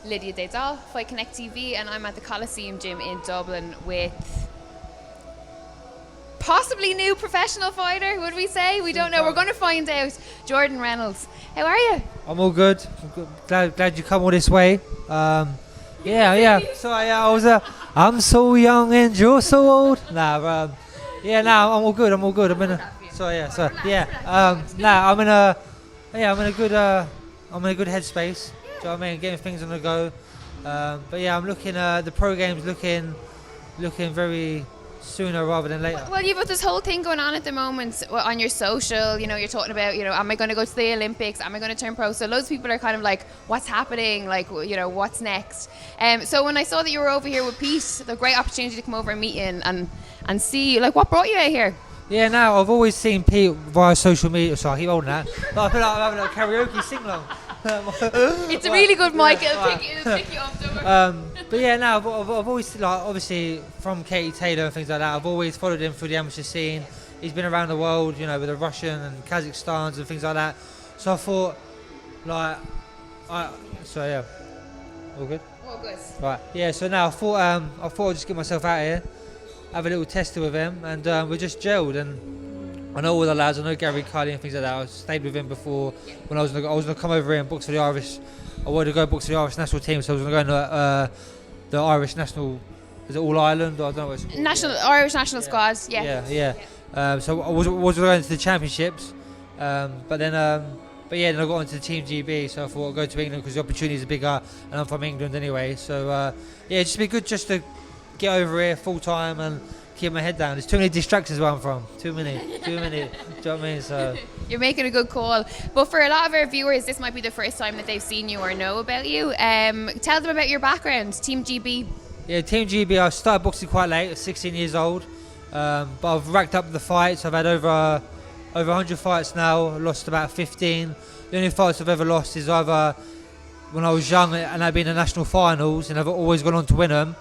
Lydia Daydal, Fight Connect TV, and I'm at the Coliseum Gym in Dublin with possibly new professional fighter, would we say? We don't know. We're going to find out. Jordan Reynolds. How are you? I'm all good. Glad you come all this way. Yeah. So I'm so young and you're so old. I'm all good. I'm in a. I'm in a good headspace. Do you know what I mean? Getting things on the go. I'm looking. The pro game's looking very sooner rather than later. Well, you've got this whole thing going on at the moment on your social. You're talking about, am I going to go to the Olympics? Am I going to turn pro? So loads of people are kind of like, what's happening? Like, what's next? So when I saw that you were over here with Pete, the great opportunity to come over and meet you and see, like, what brought you out here? Yeah, now I've always seen Pete via social media. Sorry, I keep holding that. But I feel like I'm having a karaoke sing-along. It's a really good mic. It'll pick you up. I've always, like, obviously from Katie Taylor and things like that, I've always followed him through the amateur scene. He's been around the world, with the Russian and Kazakhstans and things like that. So I thought, all good? All good. Right, yeah, so now I thought I'd just get myself out here, have a little tester with him, and we just gelled. And I know all the lads. I know Gary Cully and things like that. I stayed with him before when I was going to come over here and box for the Irish. I wanted to go box for the Irish national team, so I was going to go in the Irish national. Is it All Ireland? Or I don't know what it's called. Irish national squad. Yeah. So I was going to the championships, but then I got into the Team GB. So I thought I'd go to England because the opportunities are bigger, and I'm from England anyway. So it's just be good just to get over here full time and keep my head down. There's too many distractions where I'm from. Too many. Do you know what I mean? So you're making a good call. But for a lot of our viewers, this might be the first time that they've seen you or know about you. Tell them about your background, Team GB. Yeah, Team GB. I started boxing quite late, at 16 years old. But I've racked up the fights. I've had over 100 fights now. Lost about 15. The only fights I've ever lost is either when I was young and I've been in the national finals, and I've always gone on to win them.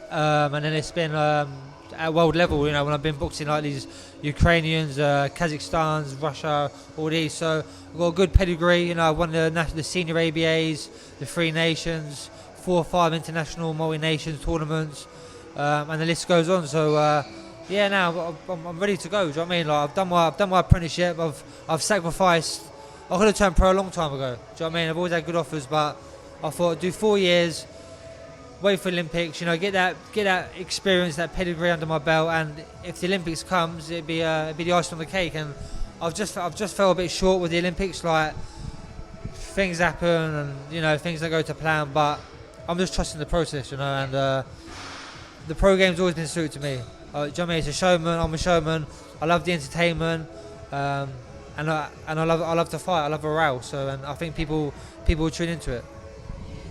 And then it's been at world level, when I've been boxing like these Ukrainians, Kazakhstans, Russia, all these. So I've got a good pedigree. I won the senior ABAs, the Three Nations, 4 or 5 international multi-nations tournaments, and the list goes on. So now I'm ready to go. Do you know what I mean? Like, I've done my apprenticeship. I've sacrificed. I could have turned pro a long time ago. Do you know what I mean? I've always had good offers, but I thought I'd do 4 years. Wait for Olympics, get that experience, that pedigree under my belt, and if the Olympics comes, it'd be the icing on the cake. And I've just felt a bit short with the Olympics. Like, things happen, and things don't go to plan, but I'm just trusting the process, and the pro game's always been suited to me. Do you know what I mean? It's a showman. I'm a showman. I love the entertainment, and I love to fight. I love a row. So, and I think people will tune into it.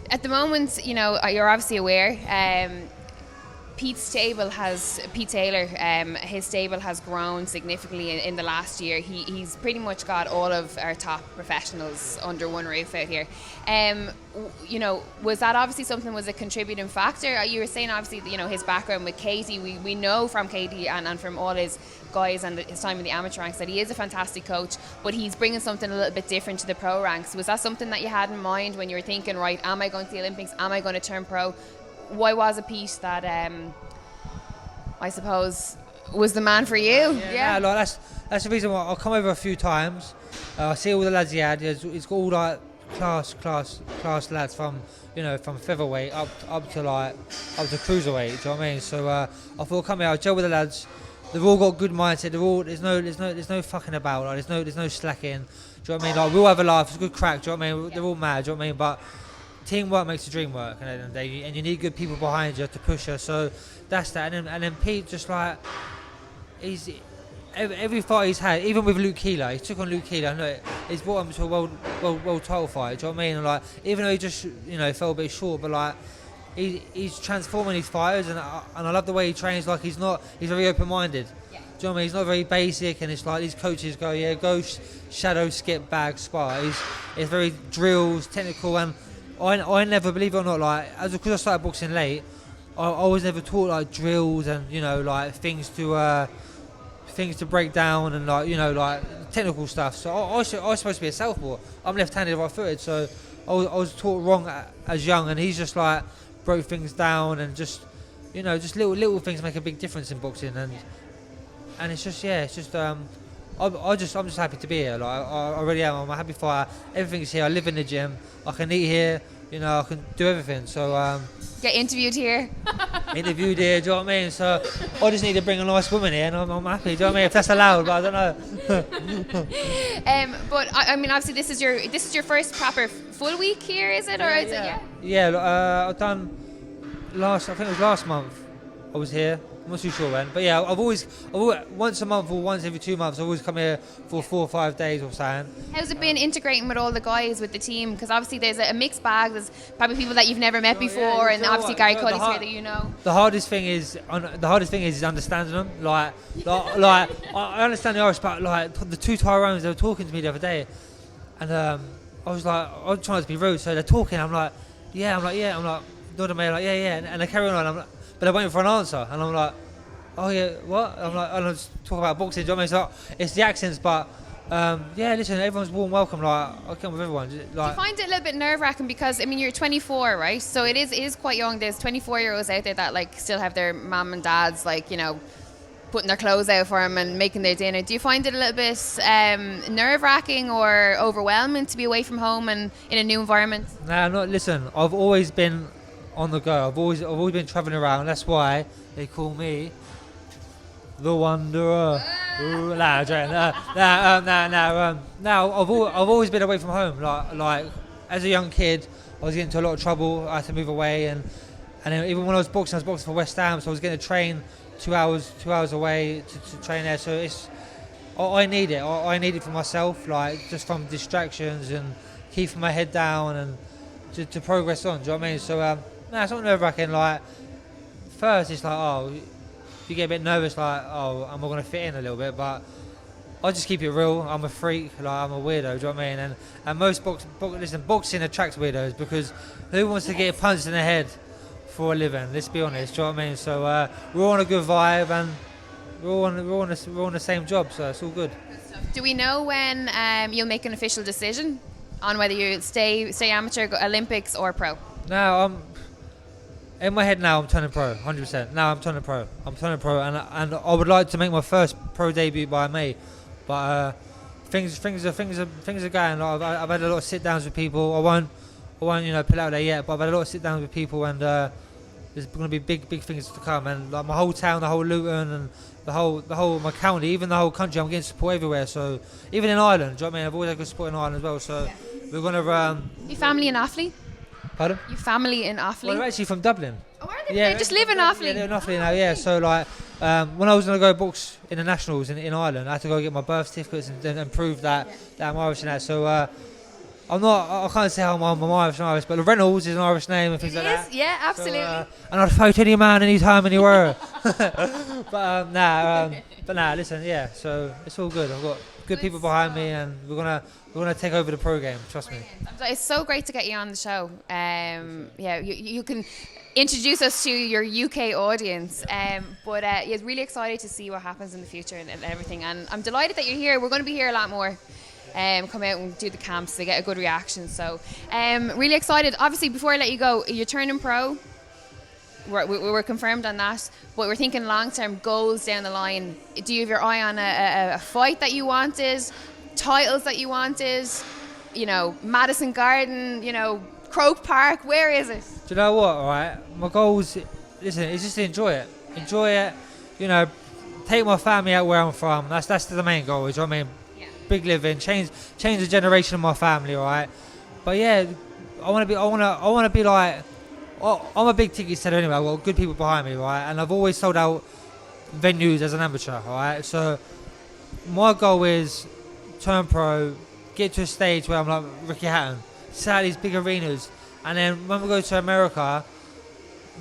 At the moment, you're obviously aware, Pete Taylor, his stable has grown significantly in the last year. He's pretty much got all of our top professionals under one roof out here. Was that obviously something, was a contributing factor? You were saying obviously, his background with Katie. We know from Katie and from all his guys and his time in the amateur ranks that he is a fantastic coach, but he's bringing something a little bit different to the pro ranks. Was that something that you had in mind when you were thinking, right, am I going to the Olympics? Am I going to turn pro? Why was it Pete that I suppose was the man for you? Yeah. That's the reason why I'll come over a few times. I see all the lads he had. He's got all like class lads from featherweight up to cruiserweight. Do you know what I mean? So I thought I'll come here, I'll gel with the lads. They've all got good mindset. There's no fucking about. Like, there's no slacking. Do you know what I mean? Like, we'll have a laugh. It's a good crack. Do you know what I mean? They're all mad. Do you know what I mean? But teamwork makes the dream work, and you need good people behind you to push you. So that's that. And then Pete, just like, every fight he's had, even with Luke Keeler, he took on Luke Keeler. No, he's brought him to a world title fight. Do you know what I mean? And like, even though he just fell a bit short, but like, he's transforming his fighters, and I love the way he trains. Like, he's very open-minded. Yeah. Do you know what I mean? He's not very basic, and it's like these coaches go shadow, skip, bag, spar. It's very drills, technical, and I never, believe it or not, like, because I started boxing late, I was never taught like drills and like things to break down and like technical stuff. So I was supposed to be a southpaw. I'm left-handed, right-footed, so I was taught wrong as young, and he's just like broke things down, and just just little things make a big difference in boxing, and it's just I'm just happy to be here. Like I really am. I'm a happy fighter. Everything's here. I live in the gym. I can eat here. I can do everything. So get interviewed here. interviewed here. Do you know what I mean? So I just need to bring a nice woman here, and I'm happy. Do you know what I mean? If that's allowed, but I don't know. But I mean, obviously, this is your first proper full week here, is it, or is it? Yeah. Yeah. I've done I think it was last month. I was here. I'm not too sure when, but yeah, I've always once a month or once every 2 months. I always come here for 4 or 5 days or something. How's it been integrating with all the guys with the team? Because obviously there's a mixed bag. There's probably people that you've never met before, and obviously Gary Cuddy's here that you know. The hardest thing is understanding them. Like I understand the Irish, but like the two Tyrones, they were talking to me the other day, and I was trying to be rude, so they're talking. I'm like, yeah, nodding my head, like, yeah, and they carry on. I'm like, but they're waiting for an answer, and I'm like, oh yeah, what? I'm like, I'm just talking about boxing. Do you know what I mean? So it's the accents, but yeah, listen, everyone's warm welcome. Like I come with everyone. Like, do you find it a little bit nerve-wracking because I mean you're 24, right? So it is quite young. There's 24-year-olds out there that like still have their mum and dads like putting their clothes out for them and making their dinner. Do you find it a little bit nerve-wracking or overwhelming to be away from home and in a new environment? Nah, not. Listen, I've always been on the go. I've always been travelling around. That's why they call me the Wanderer. Now I've always been away from home. Like as a young kid, I was getting into a lot of trouble. I had to move away, and then even when I was boxing for West Ham, so I was getting to train 2 hours away to train there. So I need it. I need it for myself, like just from distractions and keeping my head down and to progress on. Do you know what I mean? So it's not nerve-wracking. Like first, it's like you get a bit nervous, like am I going to fit in a little bit? But I just keep it real. I'm a freak. Like I'm a weirdo. Do you know what I mean? And most boxing attracts weirdos because who wants to get punched in the head for a living? Let's be honest. Do you know what I mean? So we're on a good vibe and we're on the same job. So it's all good. Do we know when you'll make an official decision on whether you stay amateur, go Olympics or pro? Now in my head now I'm turning pro, 100%. Now I'm turning pro, and I would like to make my first pro debut by May, but things are going. Like, I've had a lot of sit downs with people. I won't pull out there yet, but I've had a lot of sit downs with people, and there's going to be big things to come. And like my whole town, the whole Luton, and the whole my county, even the whole country, I'm getting support everywhere. So even in Ireland, do you know what I mean? I've always had good support in Ireland as well. So we're going to. Your family in Offaly? Pardon? Your family in Offaly? Well, they're actually from Dublin. Oh, are they? Yeah, they just live in Offaly. Yeah, they're in Offaly now. Yeah, so like when I was going to go box in the nationals in Ireland, I had to go get my birth certificates and prove that I'm Irish and that. So I can't say how I'm Irish, but Reynolds is an Irish name and things like that. Yeah, absolutely. So, and I'd fight any man anytime, anywhere. But listen, yeah. So it's all good. I've got good people behind me, and we're gonna take over the pro game. Trust me. It's so great to get you on the show. You can introduce us to your UK audience. It's really excited to see what happens in the future and everything. And I'm delighted that you're here. We're going to be here a lot more. Come out and do the camps. They get a good reaction. So really excited. Obviously, before I let you go, you're turning pro. We're confirmed on that, but we're thinking long-term goals down the line. Do you have your eye on a fight that you wanted, titles that you wanted, Madison Garden, Croke Park? Where is it? Do you know what? All right, my goals, listen, is just to enjoy it. Take my family out where I'm from. That's the main goal. Do you know what I mean? Yeah. Big living, change the generation of my family. All right, but yeah, I want to be like. I'm a big ticket seller anyway. I've got good people behind me, right? And I've always sold out venues as an amateur, right? So my goal is turn pro, get to a stage where I'm like Ricky Hatton, sell out these big arenas, and then when we go to America,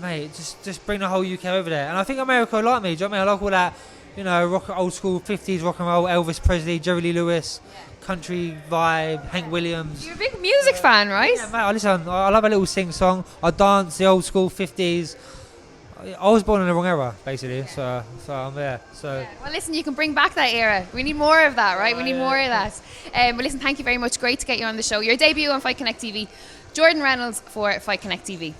mate, just bring the whole UK over there. And I think America will like me. Do you know what I mean? I like all that, rock, old school 50s rock and roll, Elvis Presley, Jerry Lee Lewis. Country vibe, Hank Williams. You're a big music fan, right? Yeah, mate, listen, I love a little sing song. I dance the old school 50s. I was born in the wrong era, basically. So I'm there. So. Yeah. Well, listen, you can bring back that era. We need more of that, right? We need more of that. But listen, thank you very much. Great to get you on the show. Your debut on Fight Connect TV. Jordan Reynolds for Fight Connect TV.